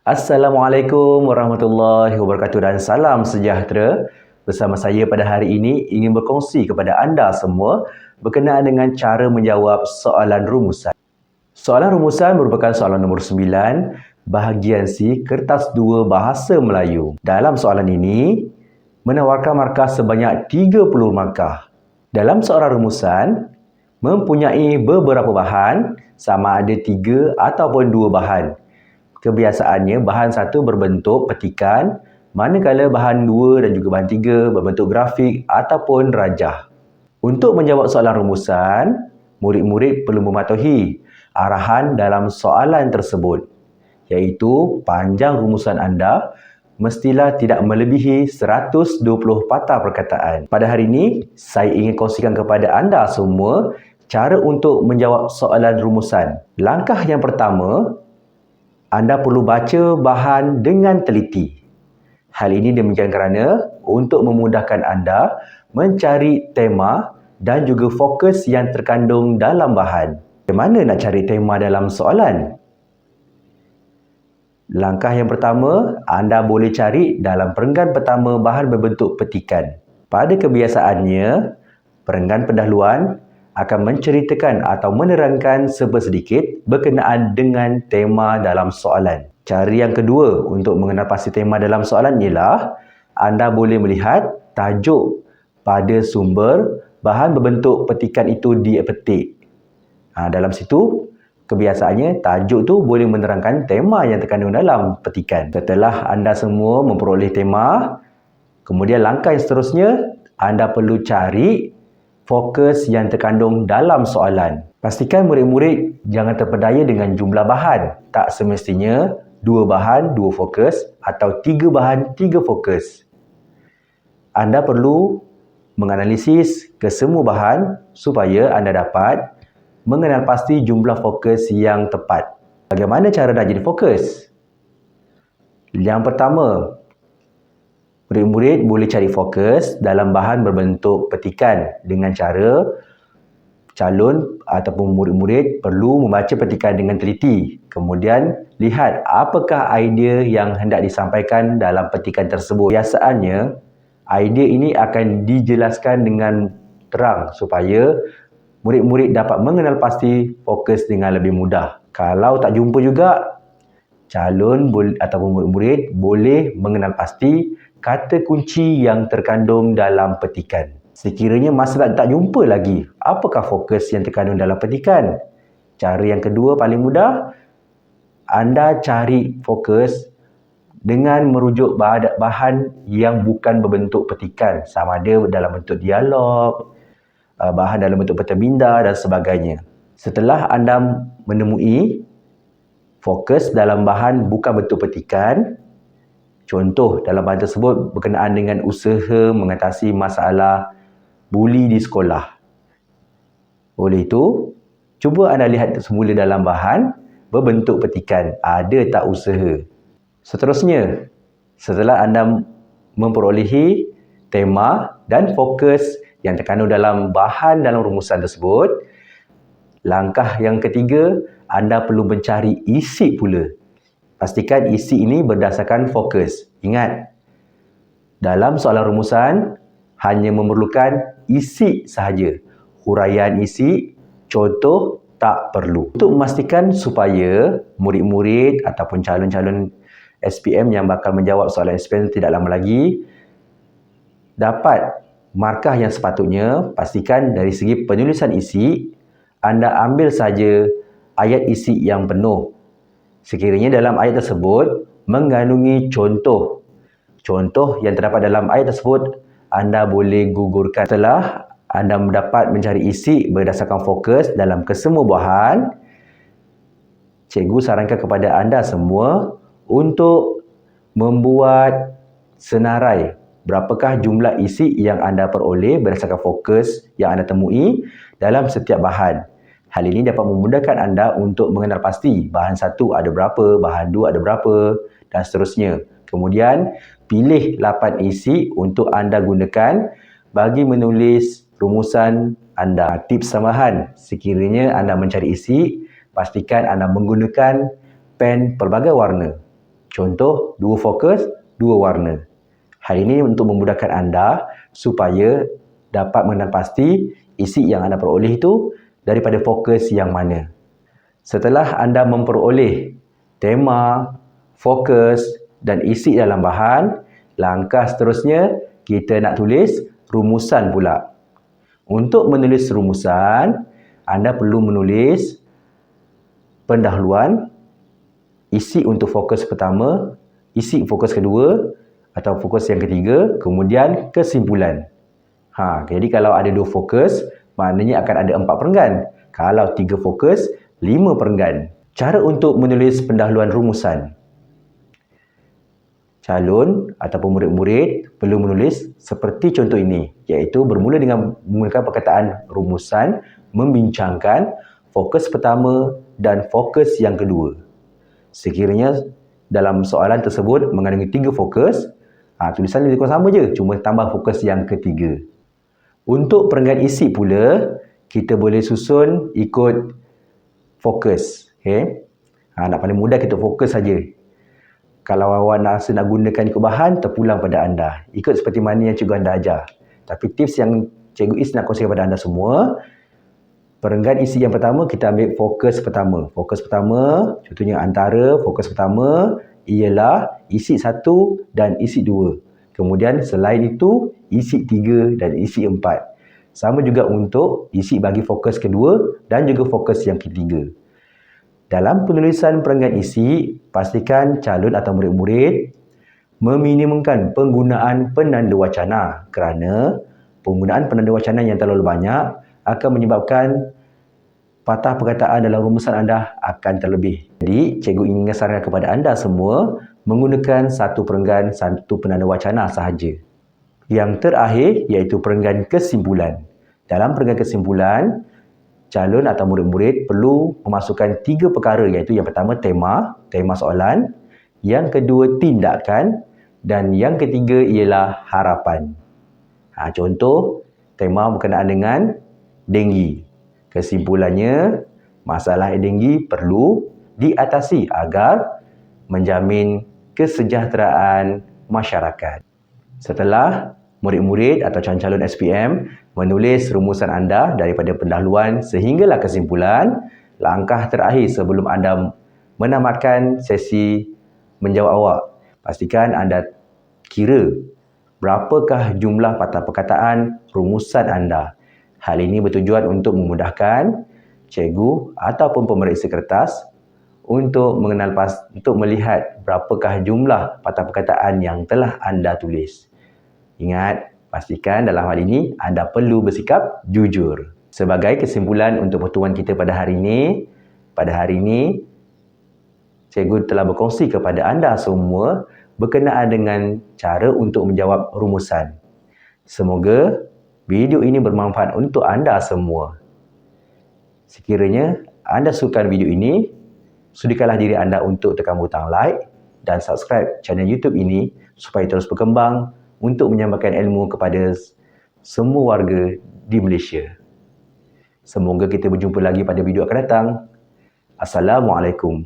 Assalamualaikum warahmatullahi wabarakatuh dan salam sejahtera. Bersama saya pada hari ini ingin berkongsi kepada anda semua berkenaan dengan cara menjawab soalan rumusan. Soalan rumusan merupakan soalan nombor 9, bahagian C, kertas 2 Bahasa Melayu. Dalam soalan ini, menawarkan markah sebanyak 30 markah. Dalam soalan rumusan, mempunyai beberapa bahan, sama ada 3 ataupun 2 bahan. Kebiasaannya, bahan 1 berbentuk petikan, manakala bahan 2 dan juga bahan 3 berbentuk grafik ataupun rajah. Untuk menjawab soalan rumusan, murid-murid perlu mematuhi arahan dalam soalan tersebut, iaitu panjang rumusan anda mestilah tidak melebihi 120 patah perkataan. Pada hari ini, saya ingin kongsikan kepada anda semua cara untuk menjawab soalan rumusan. Langkah yang pertama, anda perlu baca bahan dengan teliti. Hal ini demikian kerana untuk memudahkan anda mencari tema dan juga fokus yang terkandung dalam bahan. Bagaimana nak cari tema dalam soalan? Langkah yang pertama, anda boleh cari dalam perenggan pertama bahan berbentuk petikan. Pada kebiasaannya, perenggan pendahuluan akan menceritakan atau menerangkan sedikit berkenaan dengan tema dalam soalan. Cara yang kedua untuk mengenal pasti tema dalam soalan ialah anda boleh melihat tajuk pada sumber bahan berbentuk petikan itu dipetik. Dalam situ, kebiasaannya tajuk tu boleh menerangkan tema yang terkandung dalam petikan. Setelah anda semua memperoleh tema, kemudian langkah yang seterusnya, anda perlu cari fokus yang terkandung dalam soalan. Pastikan murid-murid jangan terpedaya dengan jumlah bahan. Tak semestinya 2 bahan, 2 fokus atau 3 bahan, 3 fokus. Anda perlu menganalisis kesemua bahan supaya anda dapat mengenal pasti jumlah fokus yang tepat. Bagaimana cara nak jadi fokus? Yang pertama, murid-murid boleh cari fokus dalam bahan berbentuk petikan dengan cara calon ataupun murid-murid perlu membaca petikan dengan teliti. Kemudian, lihat apakah idea yang hendak disampaikan dalam petikan tersebut. Biasaannya, idea ini akan dijelaskan dengan terang supaya murid-murid dapat mengenal pasti fokus dengan lebih mudah. Kalau tak jumpa juga, calon ataupun murid-murid boleh mengenal pasti kata kunci yang terkandung dalam petikan. Sekiranya masa tak jumpa lagi, apakah fokus yang terkandung dalam petikan? Cara yang kedua paling mudah, anda cari fokus dengan merujuk bahan yang bukan berbentuk petikan. Sama ada dalam bentuk dialog, bahan dalam bentuk peta minda dan sebagainya. Setelah anda menemui fokus dalam bahan bukan bentuk petikan, contoh dalam bahan tersebut berkenaan dengan usaha mengatasi masalah buli di sekolah. Oleh itu, cuba anda lihat semula dalam bahan berbentuk petikan, ada tak usaha. Seterusnya, setelah anda memperolehi tema dan fokus yang terkandung dalam bahan dalam rumusan tersebut, langkah yang ketiga, anda perlu mencari isi pula. Pastikan isi ini berdasarkan fokus. Ingat, dalam soalan rumusan hanya memerlukan isi sahaja. Huraian isi, contoh tak perlu. Untuk memastikan supaya murid-murid ataupun calon-calon SPM yang bakal menjawab soalan SPM tidak lama lagi dapat markah yang sepatutnya, pastikan dari segi penulisan isi, anda ambil saja ayat isi yang penuh. Sekiranya dalam ayat tersebut mengandungi contoh yang terdapat dalam ayat tersebut, anda boleh gugurkan. Setelah anda dapat mencari isi berdasarkan fokus dalam kesemua bahan, cikgu sarankan kepada anda semua untuk membuat senarai berapakah jumlah isi yang anda peroleh berdasarkan fokus yang anda temui dalam setiap bahan. Hal ini dapat memudahkan anda untuk mengenal pasti bahan 1 ada berapa, bahan 2 ada berapa dan seterusnya. Kemudian, pilih 8 isi untuk anda gunakan bagi menulis rumusan anda. Tips tambahan, sekiranya anda mencari isi, pastikan anda menggunakan pen pelbagai warna. Contoh, 2 fokus, 2 warna. Hal ini untuk memudahkan anda supaya dapat mengenal pasti isi yang anda peroleh itu daripada fokus yang mana. Setelah anda memperoleh tema, fokus dan isi dalam bahan, langkah seterusnya kita nak tulis rumusan pula. Untuk menulis rumusan, anda perlu menulis pendahuluan, isi untuk fokus pertama, isi fokus kedua atau fokus yang ketiga, kemudian kesimpulan. Jadi kalau ada 2 fokus, maknanya akan ada 4 perenggan. Kalau 3 fokus, 5 perenggan. Cara untuk menulis pendahuluan rumusan. Calon ataupun murid-murid perlu menulis seperti contoh ini, iaitu bermula dengan menggunakan perkataan rumusan, membincangkan fokus pertama dan fokus yang kedua. Sekiranya dalam soalan tersebut mengandungi 3 fokus, tulisan lebih kurang sama je, cuma tambah fokus yang ketiga. Untuk perenggan isi pula, kita boleh susun ikut fokus. Nak paling mudah kita fokus saja. Kalau awak nak gunakan ikut bahan, terpulang pada anda. Ikut seperti mana yang cikgu anda ajar. Tapi tips yang Cikgu Is nak kongsikan kepada anda semua, perenggan isi yang pertama, kita ambil fokus pertama. Fokus pertama, contohnya antara fokus pertama ialah isi 1 dan isi 2. Kemudian selain itu, isi 3 dan isi 4. Sama juga untuk isi bagi fokus kedua dan juga fokus yang ketiga. Dalam penulisan perenggan isi, pastikan calon atau murid-murid meminimumkan penggunaan penanda wacana kerana penggunaan penanda wacana yang terlalu banyak akan menyebabkan patah perkataan dalam rumusan anda akan terlebih. Jadi, cikgu ingin sarankan kepada anda semua menggunakan 1 perenggan, 1 penanda wacana sahaja. Yang terakhir iaitu perenggan kesimpulan. Dalam perenggan kesimpulan, calon atau murid-murid perlu memasukkan 3 perkara, iaitu yang pertama tema soalan, yang kedua tindakan dan yang ketiga ialah harapan. Contoh, tema berkenaan dengan denggi. Kesimpulannya, masalah denggi perlu diatasi agar menjamin kesejahteraan masyarakat. Setelah murid-murid atau calon-calon SPM menulis rumusan anda daripada pendahuluan sehinggalah kesimpulan, langkah terakhir sebelum anda menamatkan sesi menjawab awak, pastikan anda kira berapakah jumlah patah perkataan rumusan anda. Hal ini bertujuan untuk memudahkan cikgu ataupun pemeriksa kertas untuk untuk melihat berapakah jumlah patah perkataan yang telah anda tulis. Ingat, pastikan dalam hal ini anda perlu bersikap jujur. Sebagai kesimpulan untuk pertemuan kita pada hari ini, cikgu telah berkongsi kepada anda semua berkenaan dengan cara untuk menjawab rumusan. Semoga video ini bermanfaat untuk anda semua. Sekiranya anda suka video ini, sudikanlah diri anda untuk tekan butang like dan subscribe channel YouTube ini supaya terus berkembang untuk menyampaikan ilmu kepada semua warga di Malaysia. Semoga kita berjumpa lagi pada video akan datang. Assalamualaikum.